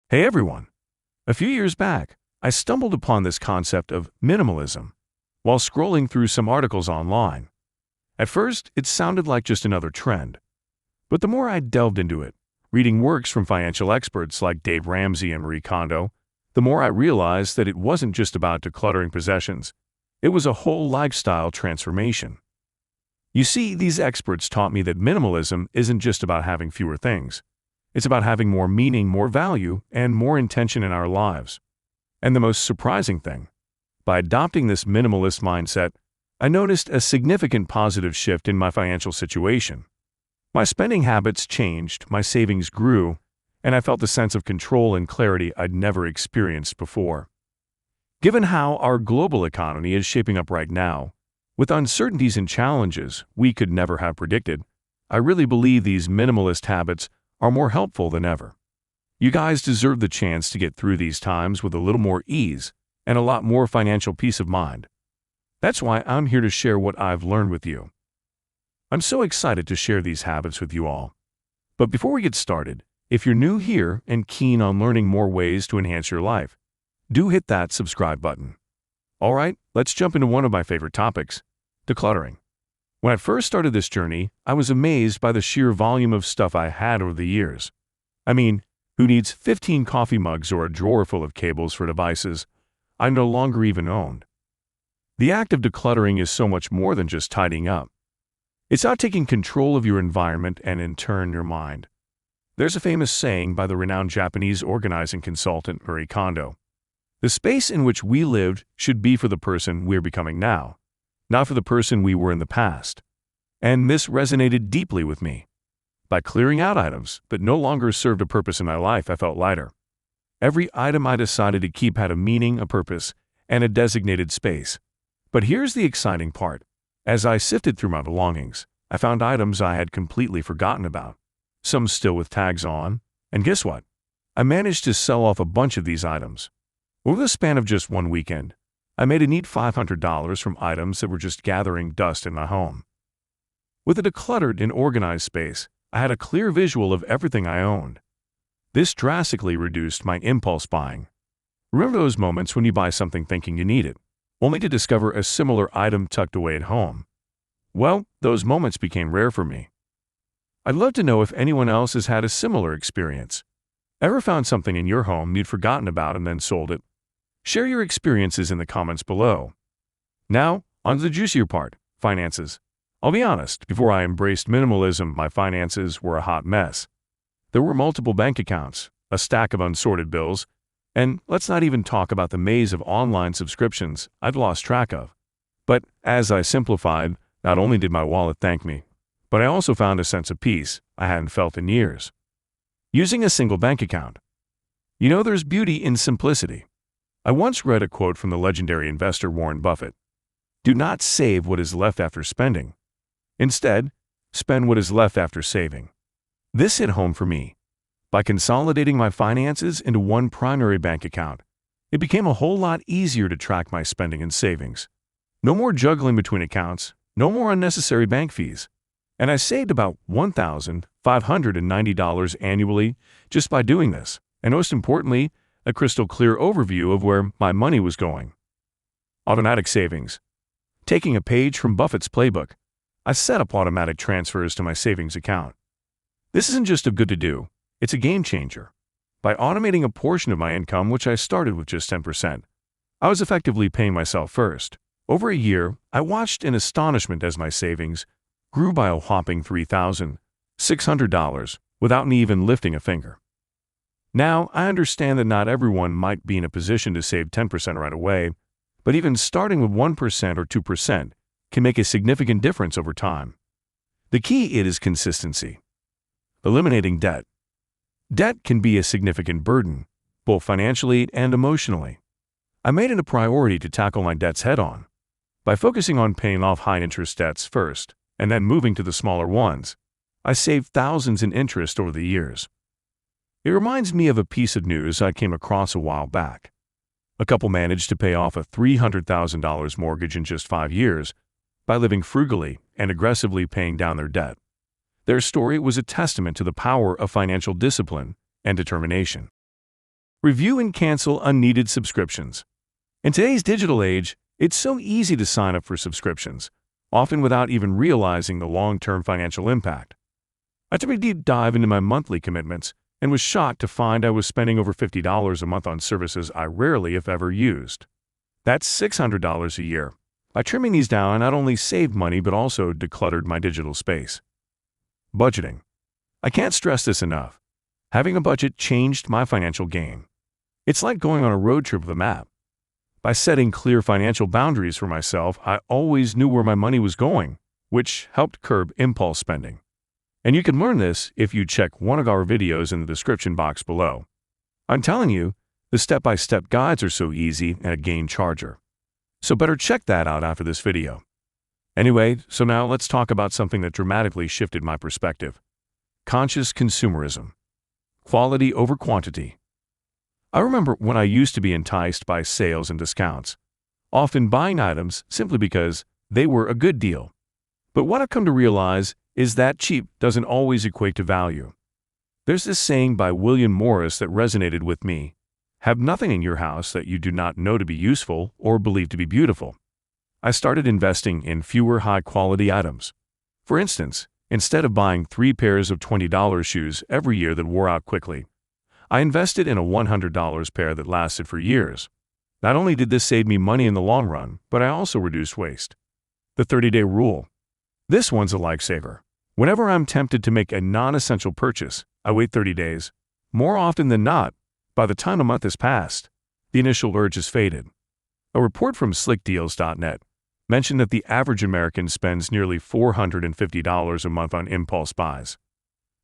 Hey everyone! A few years back, I stumbled upon this concept of minimalism while scrolling through some articles online. At first, it sounded like just another trend, but the more I delved into it, reading works from financial experts like Dave Ramsey and Marie Kondo, the more I realized that it wasn't just about decluttering possessions. It was a whole lifestyle transformation. You see, these experts taught me that minimalism isn't just about having fewer things. It's about having more meaning, more value, and more intention in our lives. And the most surprising thing, by adopting this minimalist mindset, I noticed a significant positive shift in my financial situation. My spending habits changed, my savings grew, and I felt a sense of control and clarity I'd never experienced before. Given how our global economy is shaping up right now, with uncertainties and challenges we could never have predicted, I really believe these minimalist habits are more helpful than ever. You guys deserve the chance to get through these times with a little more ease and a lot more financial peace of mind. That's why I'm here to share what I've learned with you. I'm so excited to share these habits with you all. But before we get started, if you're new here and keen on learning more ways to enhance your life, do hit that subscribe button. Alright, let's jump into one of my favorite topics, decluttering. When I first started this journey, I was amazed by the sheer volume of stuff I had over the years. I mean, who needs 15 coffee mugs or a drawer full of cables for devices I no longer even owned? The act of decluttering is so much more than just tidying up. It's about taking control of your environment and, in turn, your mind. There's a famous saying by the renowned Japanese organizing consultant Marie Kondo. The space in which we lived should be for the person we're becoming now, not for the person we were in the past. And this resonated deeply with me. By clearing out items that no longer served a purpose in my life, I felt lighter. Every item I decided to keep had a meaning, a purpose, and a designated space. But here's the exciting part. As I sifted through my belongings, I found items I had completely forgotten about, some still with tags on, and guess what? I managed to sell off a bunch of these items. Over the span of just one weekend, I made a neat $500 from items that were just gathering dust in my home. With a decluttered and organized space, I had a clear visual of everything I owned. This drastically reduced my impulse buying. Remember those moments when you buy something thinking you need it, only to discover a similar item tucked away at home? Well, those moments became rare for me. I'd love to know if anyone else has had a similar experience. Ever found something in your home you'd forgotten about and then sold it? Share your experiences in the comments below. Now, on to the juicier part, finances. I'll be honest, before I embraced minimalism, my finances were a hot mess. There were multiple bank accounts, a stack of unsorted bills, and let's not even talk about the maze of online subscriptions I'd lost track of. But as I simplified, not only did my wallet thank me, but I also found a sense of peace I hadn't felt in years. Using a single bank account. You know, there's beauty in simplicity. I once read a quote from the legendary investor Warren Buffett. Do not save what is left after spending. Instead, spend what is left after saving. This hit home for me. By consolidating my finances into one primary bank account, it became a whole lot easier to track my spending and savings. No more juggling between accounts, no more unnecessary bank fees. And I saved about $1,590 annually just by doing this, and most importantly, a crystal clear overview of where my money was going. Automatic savings. Taking a page from Buffett's playbook, I set up automatic transfers to my savings account. This isn't just a good to do, it's a game changer. By automating a portion of my income, which I started with just 10%, I was effectively paying myself first. Over a year, I watched in astonishment as my savings grew by a whopping $3,600 without me even lifting a finger. Now, I understand that not everyone might be in a position to save 10% right away, but even starting with 1% or 2% can make a significant difference over time. The key is consistency. Eliminating debt. Debt can be a significant burden, both financially and emotionally. I made it a priority to tackle my debts head-on. By focusing on paying off high-interest debts first, and then moving to the smaller ones, I saved thousands in interest over the years. It reminds me of a piece of news I came across a while back. A couple managed to pay off a $300,000 mortgage in just 5 years by living frugally and aggressively paying down their debt. Their story was a testament to the power of financial discipline and determination. Review and cancel unneeded subscriptions. In today's digital age, it's so easy to sign up for subscriptions, often without even realizing the long-term financial impact. I took a deep dive into my monthly commitments and was shocked to find I was spending over $50 a month on services I rarely, if ever, used. That's $600 a year. By trimming these down, I not only saved money but also decluttered my digital space. Budgeting. I can't stress this enough. Having a budget changed my financial game. It's like going on a road trip with a map. By setting clear financial boundaries for myself, I always knew where my money was going, which helped curb impulse spending. And you can learn this if you check one of our videos in the description box below. I'm telling you, the step-by-step guides are so easy and a game changer. So better check that out after this video. Anyway, so now let's talk about something that dramatically shifted my perspective. Conscious consumerism. Quality over quantity. I remember when I used to be enticed by sales and discounts, often buying items simply because they were a good deal. But what I've come to realize is that cheap doesn't always equate to value. There's this saying by William Morris that resonated with me: have nothing in your house that you do not know to be useful or believe to be beautiful. I started investing in fewer high-quality items. For instance, instead of buying 3 pairs of $20 shoes every year that wore out quickly, I invested in a $100 pair that lasted for years. Not only did this save me money in the long run, but I also reduced waste. The 30-day rule. This one's a lifesaver. Whenever I'm tempted to make a non-essential purchase, I wait 30 days. More often than not, by the time a month has passed, the initial urge has faded. A report from slickdeals.net mentioned that the average American spends nearly $450 a month on impulse buys.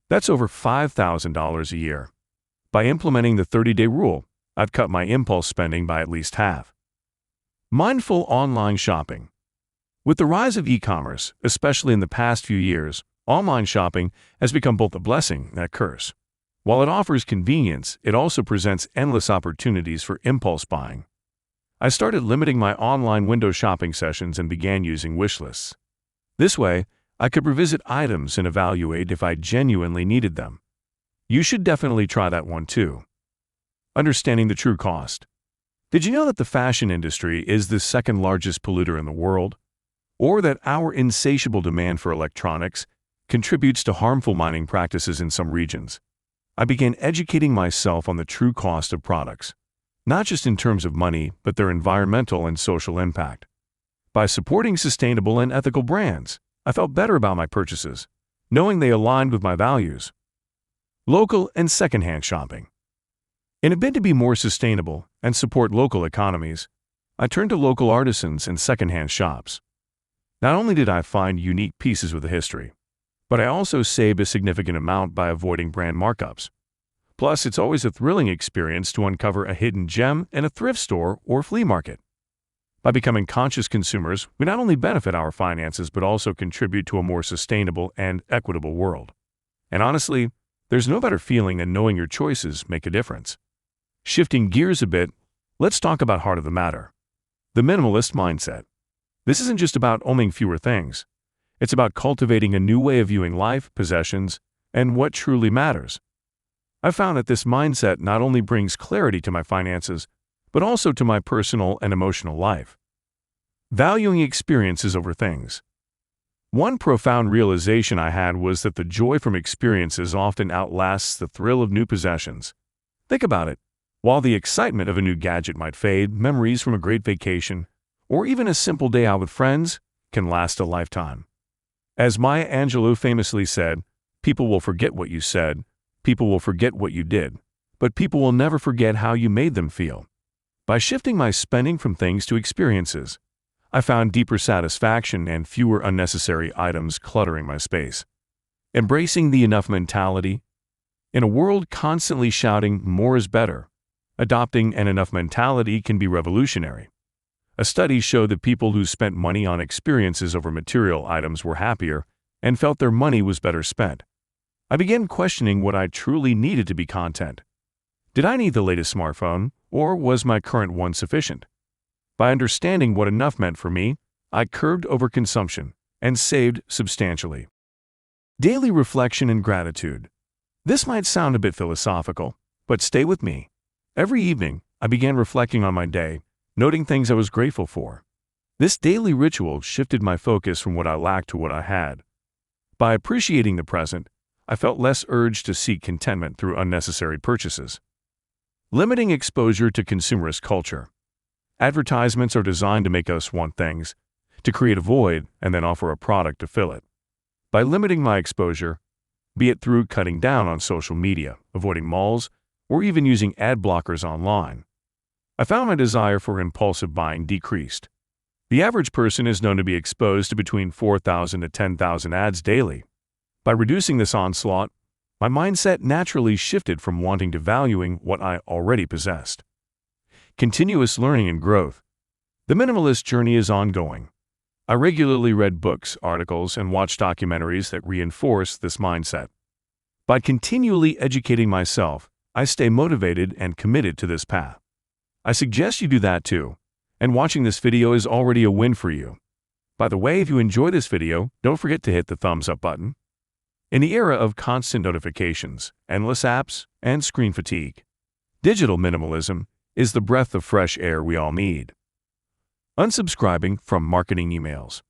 That's over $5,000 a year. By implementing the 30-day rule, I've cut my impulse spending by at least half. Mindful online shopping. With the rise of e-commerce, especially in the past few years, online shopping has become both a blessing and a curse. While it offers convenience, it also presents endless opportunities for impulse buying. I started limiting my online window shopping sessions and began using wish lists. This way, I could revisit items and evaluate if I genuinely needed them. You should definitely try that one too. Understanding the true cost. Did you know that the fashion industry is the second largest polluter in the world? Or that our insatiable demand for electronics contributes to harmful mining practices in some regions? I began educating myself on the true cost of products, not just in terms of money, but their environmental and social impact. By supporting sustainable and ethical brands, I felt better about my purchases, knowing they aligned with my values. Local and secondhand shopping. In a bid to be more sustainable and support local economies, I turned to local artisans and secondhand shops. Not only did I find unique pieces with a history, but I also saved a significant amount by avoiding brand markups. Plus, it's always a thrilling experience to uncover a hidden gem in a thrift store or flea market. By becoming conscious consumers, we not only benefit our finances but also contribute to a more sustainable and equitable world. And honestly, there's no better feeling than knowing your choices make a difference. Shifting gears a bit, let's talk about heart of the matter: the minimalist mindset. This isn't just about owning fewer things. It's about cultivating a new way of viewing life, possessions, and what truly matters. I've found that this mindset not only brings clarity to my finances, but also to my personal and emotional life. Valuing experiences over things. One profound realization I had was that the joy from experiences often outlasts the thrill of new possessions. Think about it. While the excitement of a new gadget might fade, memories from a great vacation, or even a simple day out with friends, can last a lifetime. As Maya Angelou famously said, "People will forget what you said, people will forget what you did, but people will never forget how you made them feel." By shifting my spending from things to experiences, I found deeper satisfaction and fewer unnecessary items cluttering my space. Embracing the enough mentality. In a world constantly shouting more is better, adopting an enough mentality can be revolutionary. A study showed that people who spent money on experiences over material items were happier and felt their money was better spent. I began questioning what I truly needed to be content. Did I need the latest smartphone, or was my current one sufficient? By understanding what enough meant for me, I curbed overconsumption and saved substantially. Daily reflection and gratitude. This might sound a bit philosophical, but stay with me. Every evening, I began reflecting on my day, noting things I was grateful for. This daily ritual shifted my focus from what I lacked to what I had. By appreciating the present, I felt less urged to seek contentment through unnecessary purchases. Limiting exposure to consumerist culture. Advertisements are designed to make us want things, to create a void, and then offer a product to fill it. By limiting my exposure, be it through cutting down on social media, avoiding malls, or even using ad blockers online, I found my desire for impulsive buying decreased. The average person is known to be exposed to between 4,000 to 10,000 ads daily. By reducing this onslaught, my mindset naturally shifted from wanting to valuing what I already possessed. Continuous learning and growth. The minimalist journey is ongoing. I regularly read books, articles, and watched documentaries that reinforce this mindset. By continually educating myself, I stay motivated and committed to this path. I suggest you do that too, and watching this video is already a win for you. By the way, if you enjoy this video, don't forget to hit the thumbs up button. In the era of constant notifications, endless apps, and screen fatigue, digital minimalism is the breath of fresh air we all need. Unsubscribing from marketing emails.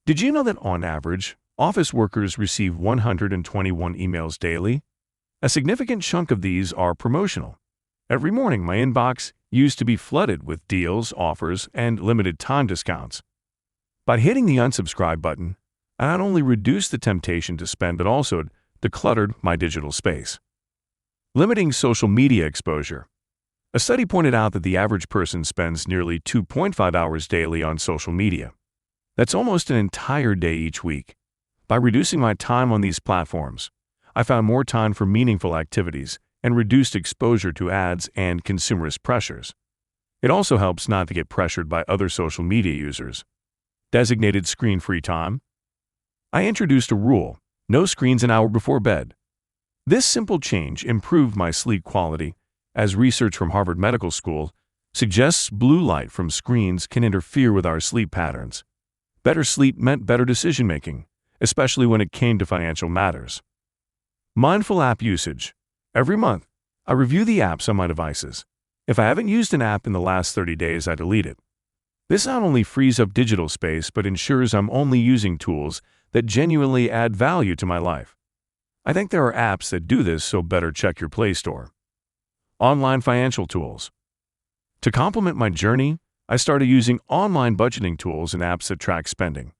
Did you know that on average, office workers receive 121 emails daily? A significant chunk of these are promotional. Every morning, my inbox used to be flooded with deals, offers, and limited time discounts. By hitting the unsubscribe button, I not only reduced the temptation to spend but also decluttered my digital space. Limiting social media exposure. A study pointed out that the average person spends nearly 2.5 hours daily on social media. That's almost an entire day each week. By reducing my time on these platforms, I found more time for meaningful activities and reduced exposure to ads and consumerist pressures. It also helps not to get pressured by other social media users. Designated screen-free time. I introduced a rule: no screens an hour before bed. This simple change improved my sleep quality, as research from Harvard Medical School suggests blue light from screens can interfere with our sleep patterns. Better sleep meant better decision-making, especially when it came to financial matters. Mindful app usage. Every month, I review the apps on my devices. If I haven't used an app in the last 30 days, I delete it. This not only frees up digital space, but ensures I'm only using tools that genuinely add value to my life. I think there are apps that do this, so better check your Play Store. Online financial tools. To complement my journey, I started using online budgeting tools and apps that track spending.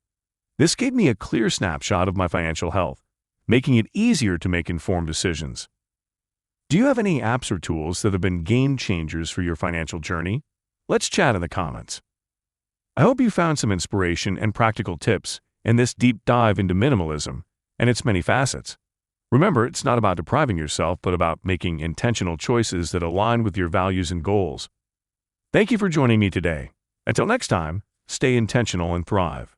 This gave me a clear snapshot of my financial health, making it easier to make informed decisions. Do you have any apps or tools that have been game changers for your financial journey? Let's chat in the comments. I hope you found some inspiration and practical tips in this deep dive into minimalism and its many facets. Remember, it's not about depriving yourself, but about making intentional choices that align with your values and goals. Thank you for joining me today. Until next time, stay intentional and thrive.